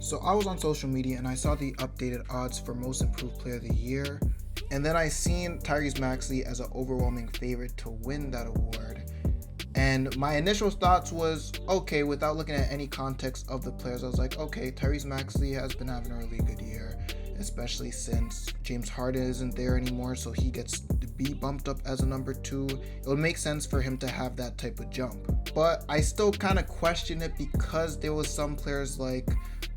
So I was on social media and I saw the updated odds for most improved player of the year, and then I seen Tyrese Maxey as an overwhelming favorite to win that award. And my initial thoughts was, okay, without looking at any context of the players, I was like, okay, Tyrese Maxey has been having a really good year, especially since James Harden isn't there anymore, so he gets to be bumped up as a number 2. It would make sense for him to have that type of jump. But I still kind of question it because there was some players like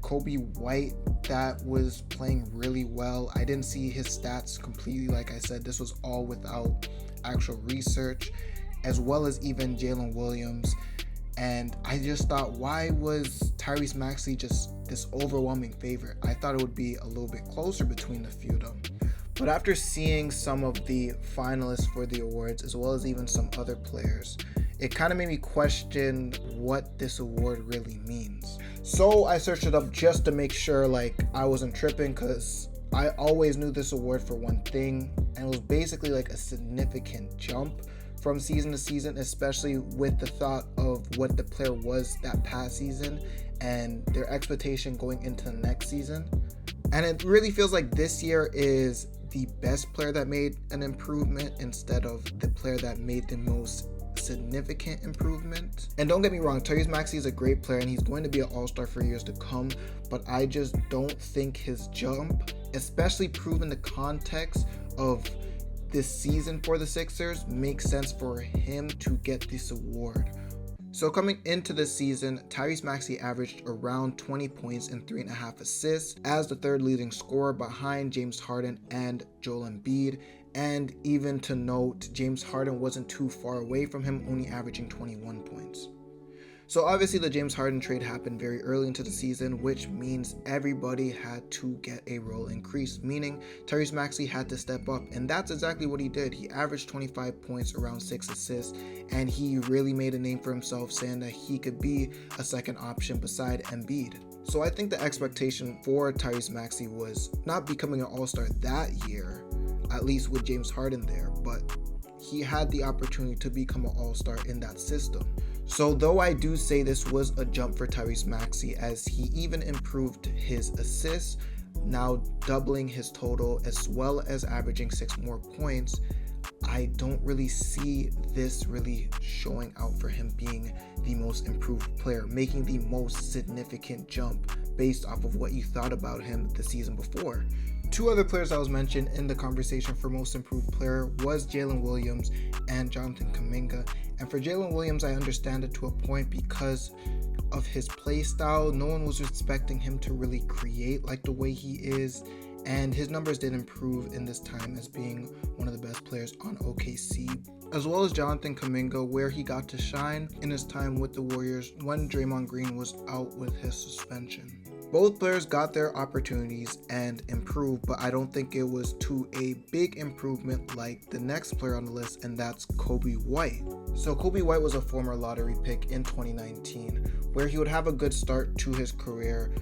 Coby White that was playing really well. I didn't see his stats completely. Like I said, this was all without actual research, as well as even Jalen Williams. And I just thought, why was Tyrese Maxey just this overwhelming favorite? I thought it would be a little bit closer between the few of them. But after seeing some of the finalists for the awards, as well as even some other players, it kind of made me question what this award really means. So I searched it up just to make sure I wasn't tripping, because I always knew this award for one thing, and it was basically a significant jump from season to season, especially with the thought of what the player was that past season and their expectation going into the next season. And it really feels like this year is the best player that made an improvement instead of the player that made the most significant improvement. And don't get me wrong, Tyrese Maxey is a great player and he's going to be an all-star for years to come, but I just don't think his jump, especially proven the context of this season for the Sixers, makes sense for him to get this award. So coming into the season, Tyrese Maxey averaged around 20 points and 3.5 assists as the third leading scorer behind James Harden and Joel Embiid. And even to note, James Harden wasn't too far away from him, only averaging 21 points. So obviously the James Harden trade happened very early into the season, which means everybody had to get a role increase, meaning Tyrese Maxey had to step up, and that's exactly what he did. He averaged 25 points, around 6 assists, and he really made a name for himself, saying that he could be a second option beside Embiid. So I think the expectation for Tyrese Maxey was not becoming an all-star that year, at least with James Harden there, but he had the opportunity to become an all-star in that system. So though I do say this was a jump for Tyrese Maxey, as he even improved his assists, now doubling his total as well as averaging 6 more points, I don't really see this really showing out for him being the most improved player, making the most significant jump based off of what you thought about him the season before. 2 other players that was mentioned in the conversation for most improved player was Jalen Williams and Jonathan Kuminga. And for Jalen Williams, I understand it to a point because of his play style. No one was expecting him to really create like the way he is, and his numbers did improve in this time as being one of the best players on OKC, as well as Jonathan Kuminga, where he got to shine in his time with the Warriors when Draymond Green was out with his suspension. Both players got their opportunities and improved, but I don't think it was to a big improvement like the next player on the list, and that's Coby White. So Coby White was a former lottery pick in 2019, where he would have a good start to his career,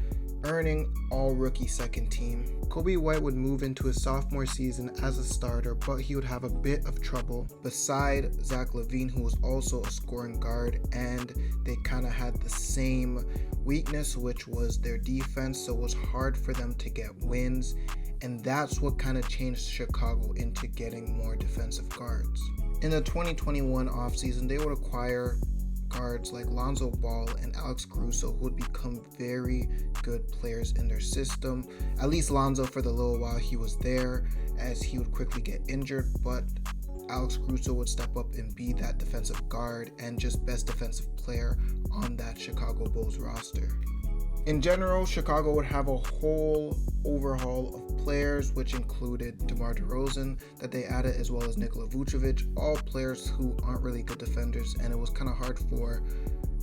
earning all-rookie second team. Coby White would move into his sophomore season as a starter, but he would have a bit of trouble beside Zach LaVine, who was also a scoring guard, and they kind of had the same weakness, which was their defense, so it was hard for them to get wins, and that's what kind of changed Chicago into getting more defensive guards. In the 2021 offseason, they would acquire guards like Lonzo Ball and Alex Caruso, who would become very good players in their system. At least Lonzo for the little while he was there, as he would quickly get injured, but Alex Caruso would step up and be that defensive guard and just best defensive player on that Chicago Bulls roster. In general, Chicago would have a whole overhaul of players, which included DeMar DeRozan that they added, as well as Nikola Vucevic, all players who aren't really good defenders, and it was kind of hard for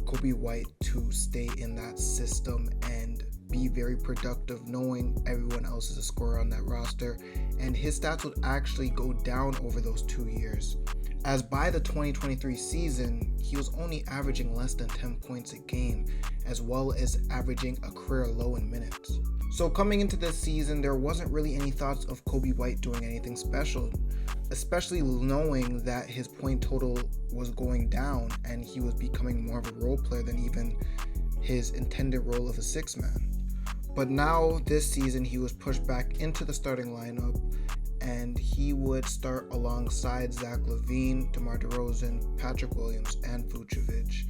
Coby White to stay in that system and be very productive, knowing everyone else is a scorer on that roster, and his stats would actually go down over those 2 years, as by the 2023 season, he was only averaging less than 10 points a game, as well as averaging a career low in minutes. So coming into this season, there wasn't really any thoughts of Coby White doing anything special, especially knowing that his point total was going down and he was becoming more of a role player than even his intended role of a 6-man. But now this season he was pushed back into the starting lineup, and he would start alongside Zach LaVine, DeMar DeRozan, Patrick Williams, and Vucevic.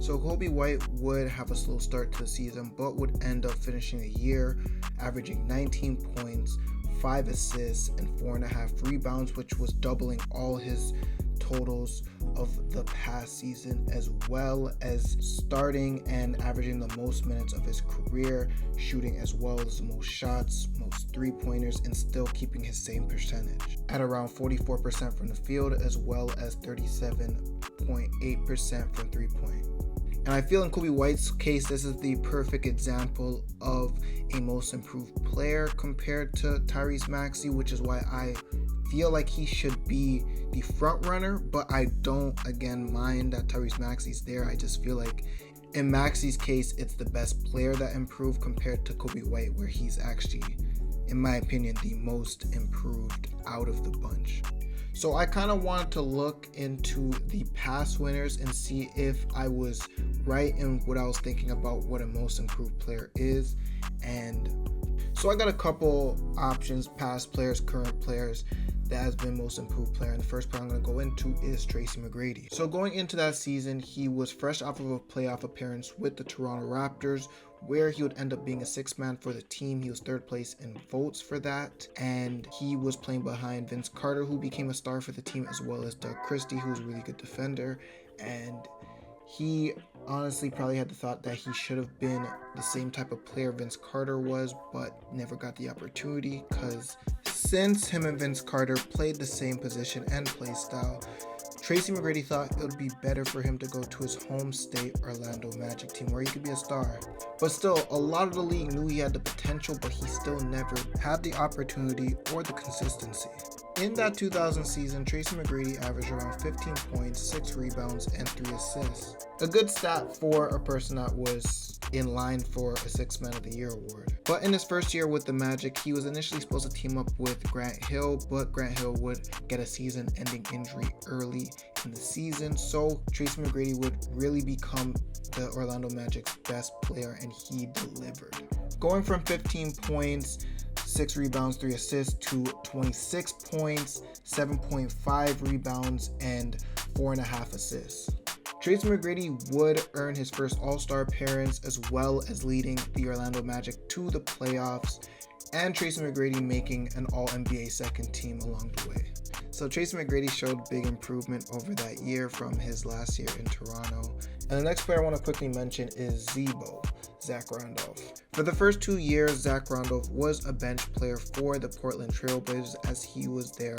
So Coby White would have a slow start to the season, but would end up finishing the year averaging 19 points, 5 assists, and 4.5 rebounds, which was doubling all his totals of the past season, as well as starting and averaging the most minutes of his career, shooting as well as the most shots, most three-pointers, and still keeping his same percentage at around 44% from the field, as well as 37.8% from three-point. And I feel in Coby White's case, this is the perfect example of a most improved player compared to Tyrese Maxey, which is why I feel like he should be the front runner, but I don't, again, mind that Tyrese Maxey's there. I just feel like in Maxey's case, it's the best player that improved compared to Coby White, where he's actually, in my opinion, the most improved out of the bunch. So I kind of wanted to look into the past winners and see if I was right in what I was thinking about what a most improved player is. And so I got a couple options, past players, current players, that has been most improved player. And the first player I'm going to go into is Tracy McGrady. So going into that season, he was fresh off of a playoff appearance with the Toronto Raptors, where he would end up being a sixth man for the team. He was third place in votes for that, and he was playing behind Vince Carter, who became a star for the team, as well as Doug Christie, who was a really good defender. And he honestly probably had the thought that he should have been the same type of player Vince Carter was, but never got the opportunity, because since him and Vince Carter played the same position and play style, Tracy McGrady thought it would be better for him to go to his home state Orlando Magic team, where he could be a star. But still, a lot of the league knew he had the potential, but he still never had the opportunity or the consistency. In that 2000 season, Tracy McGrady averaged around 15 points, 6 rebounds, and 3 assists. A good stat for a person that was in line for a Sixth Man of the Year award. But in his first year with the Magic, he was initially supposed to team up with Grant Hill, but Grant Hill would get a season-ending injury early in the season, so Tracy McGrady would really become the Orlando Magic's best player, and he delivered. Going from 15 points, 6 rebounds, 3 assists to 26 points, 7.5 rebounds, and 4.5 assists. Tracy McGrady would earn his first All-Star appearance, as well as leading the Orlando Magic to the playoffs, and Tracy McGrady making an All-NBA second team along the way. So Tracy McGrady showed big improvement over that year from his last year in Toronto. And the next player I want to quickly mention is Z-Bo, Zach Randolph. For the first 2 years, Zach Randolph was a bench player for the Portland Trailblazers, as he was their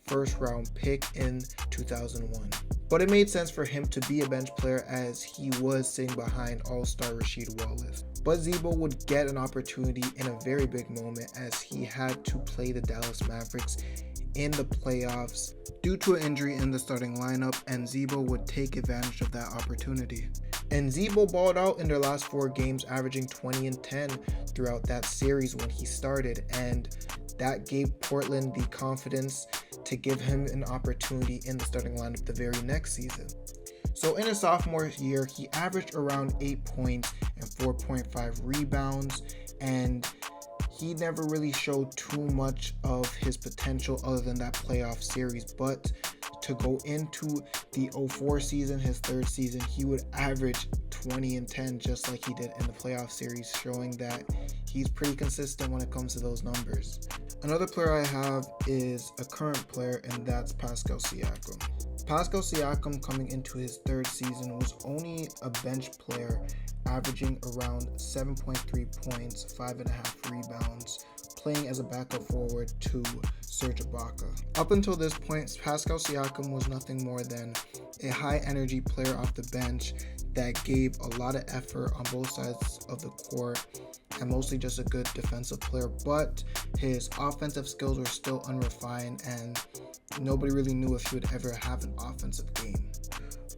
first round pick in 2001. But it made sense for him to be a bench player, as he was sitting behind All-Star Rasheed Wallace. But Z-Bo would get an opportunity in a very big moment, as he had to play the Dallas Mavericks in the playoffs due to an injury in the starting lineup, and Z-Bo would take advantage of that opportunity. And Z-Bo balled out in their last 4 games, averaging 20 and 10 throughout that series when he started, and that gave Portland the confidence to give him an opportunity in the starting lineup the very next season. So in his sophomore year, he averaged around 8 points and 4.5 rebounds, and he never really showed too much of his potential other than that playoff series. But to go into the 04 season, his third season, he would average 20 and 10 just like he did in the playoff series, showing that he's pretty consistent when it comes to those numbers. Another player I have is a current player, and that's Pascal Siakam. Pascal Siakam, coming into his third season, was only a bench player, averaging around 7.3 points, 5.5 rebounds, playing as a backup forward to Serge Ibaka. Up until this point, Pascal Siakam was nothing more than a high-energy player off the bench that gave a lot of effort on both sides of the court, and mostly just a good defensive player, but his offensive skills were still unrefined, and nobody really knew if he would ever have an offensive game.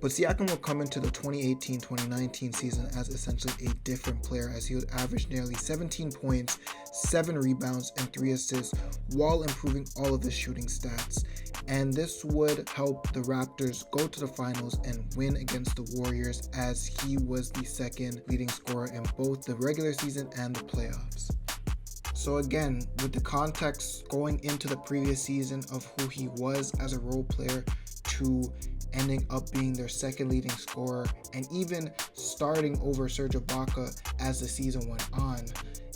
But Siakam will come into the 2018-2019 season as essentially a different player, as he would average nearly 17 points, 7 rebounds, and 3 assists while improving all of his shooting stats. And this would help the Raptors go to the finals and win against the Warriors, as he was the second leading scorer in both the regular season and the playoffs. So again, with the context going into the previous season of who he was as a role player to ending up being their second leading scorer and even starting over Serge Ibaka as the season went on,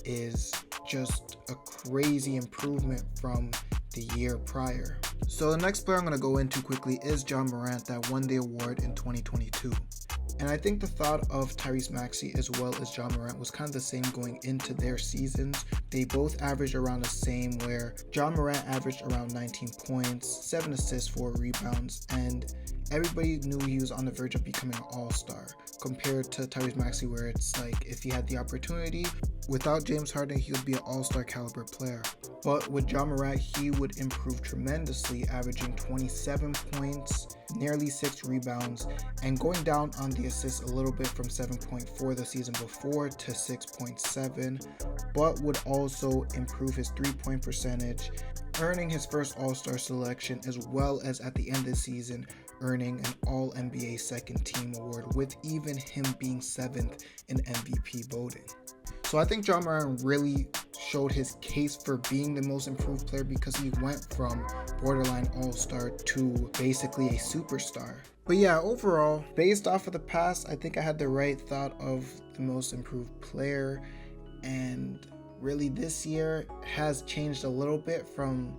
is just a crazy improvement from the year prior. So the next player I'm going to go into quickly is Ja Morant, that won the award in 2022. And I think the thought of Tyrese Maxey as well as Ja Morant was kind of the same going into their seasons. They both averaged around the same, where Ja Morant averaged around 19 points, 7 assists, 4 rebounds, and everybody knew he was on the verge of becoming an all-star, compared to Tyrese Maxey, where it's like if he had the opportunity, without James Harden, he would be an all-star caliber player. But with Ja Morant, he would improve tremendously, averaging 27 points, nearly 6 rebounds, and going down on the assists a little bit from 7.4 the season before to 6.7, but would also improve his 3-point percentage, earning his first All-Star selection, as well as at the end of the season earning an All-NBA Second Team award, with even him being 7th in MVP voting. So I think Ja Morant really showed his case for being the most improved player, because he went from borderline all-star to basically a superstar. But yeah, overall, based off of the past, I think I had the right thought of the most improved player, and really this year has changed a little bit from,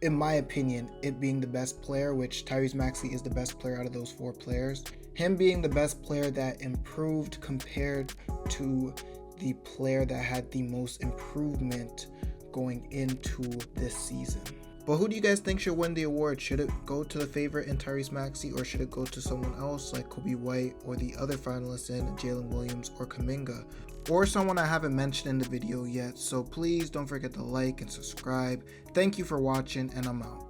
in my opinion, it being the best player, which Tyrese Maxey is the best player out of those 4 players. Him being the best player that improved compared to the player that had the most improvement going into this season. But who do you guys think should win the award? Should it go to the favorite in Tyrese Maxey, or should it go to someone else like Coby White, or the other finalists in Jalen Williams or Kuminga, or someone I haven't mentioned in the video yet? So please don't forget to like and subscribe. Thank you for watching, and I'm out.